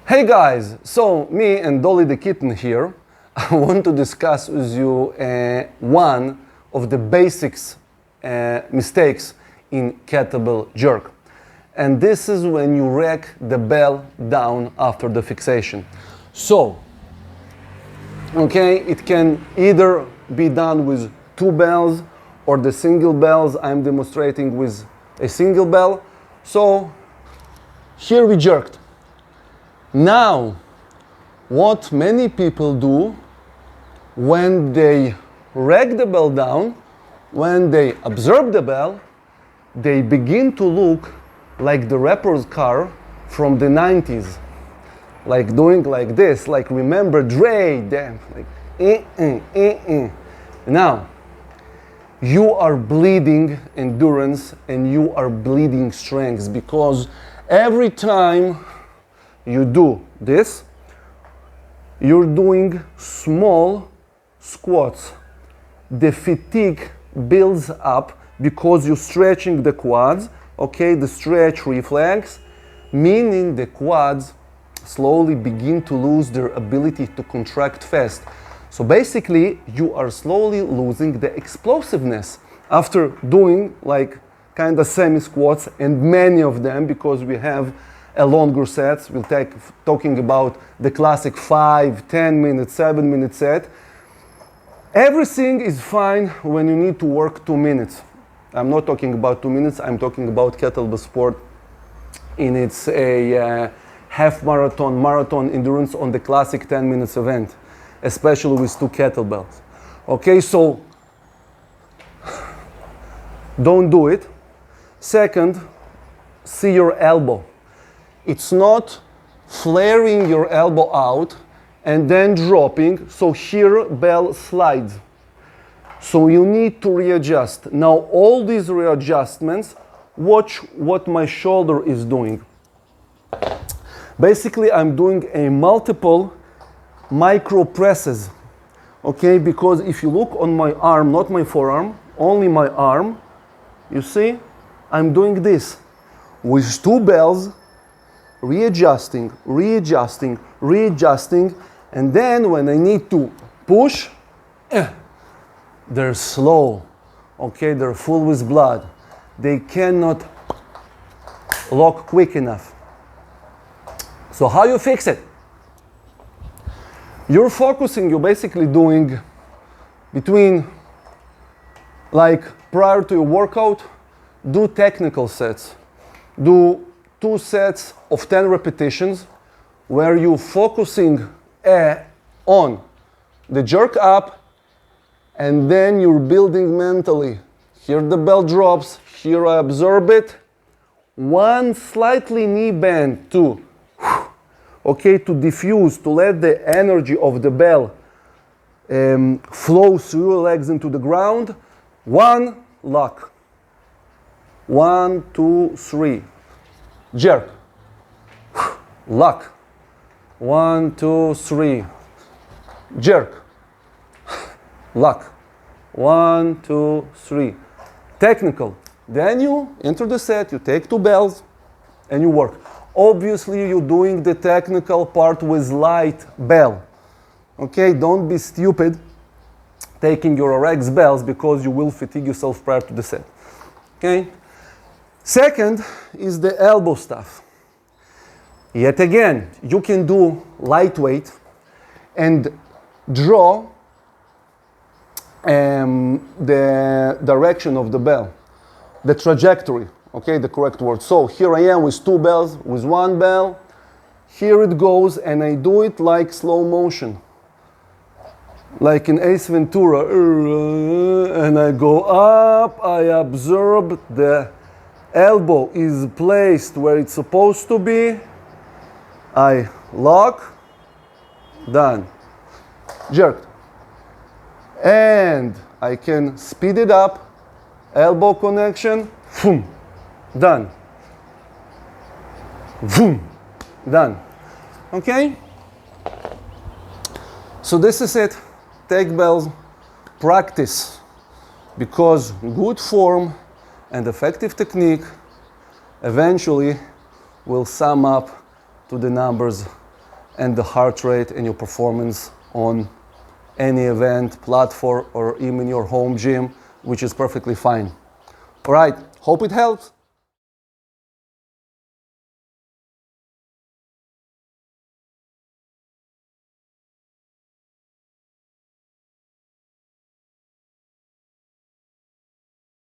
Hey guys, so me and Dolly the kitten here, I want to discuss with you one of the basics mistakes in kettlebell jerk. And this is when you rack the bell down after the fixation. So, okay, it can either be done with two bells or the single bells. I'm demonstrating with a single bell. So, here we jerked. Now, what many people do when they rack the bell down, when they absorb the bell, they begin to look like the rapper's car from the 90s. Like doing like this, like remember Dre, damn, like Now, you are bleeding endurance and you are bleeding strength because every time you do this, you're doing small squats. The fatigue builds up because you're stretching the quads, okay, the stretch reflex, meaning the quads slowly begin to lose their ability to contract fast. So basically, you are slowly losing the explosiveness after doing like kind of semi-squats, and many of them, because we have a longer sets. We'll talking about the classic 5, 10 minute, 7 minute set. Everything is fine when you need to work 2 minutes. I'm not talking about 2 minutes, I'm talking about kettlebell sport in its half marathon, marathon endurance on the classic 10 minutes event, especially with two kettlebells. Okay, so don't do it. Second, see your elbow. It's not flaring your elbow out and then dropping, so here bell slides. So you need to readjust. Now all these readjustments, watch what my shoulder is doing. Basically I'm doing a multiple micro presses, okay, because if you look on my arm, not my forearm, only my arm, you see, I'm doing this with two bells, readjusting, readjusting, readjusting, and then when I need to push, they're slow, okay, they're full with blood. They cannot lock quick enough. So how you fix it? You're focusing, you're basically doing between, like prior to your workout, do technical sets. Do 2 sets of 10 repetitions where you're focusing on the jerk up, and then you're building mentally. Here the bell drops, here I absorb it. One slightly knee bend to, okay, to diffuse, to let the energy of the bell flow through your legs into the ground. 1, lock. 1, 2, 3. Jerk. Lock. 1, 2, 3. Jerk. Lock. 1, 2, 3. Technical. Then you enter the set, you take 2 bells, and you work. Obviously, you're doing the technical part with light bell. Okay, don't be stupid taking your RX bells because you will fatigue yourself prior to the set. Okay? Second is the elbow stuff. Yet again, you can do lightweight and draw the direction of the bell, the trajectory, okay, the correct word. So here I am with 2 bells, with 1 bell. Here it goes, and I do it like slow motion. Like in Ace Ventura, and I go up, I absorb, the elbow is placed where it's supposed to be, I lock, done, jerked. And I can speed it up, elbow connection, boom, done, boom, done. Okay? So this is it. Take bells, practice, because good form and effective technique eventually will sum up to the numbers and the heart rate and your performance on any event, platform, or even your home gym, which is perfectly fine. All right, hope it helps.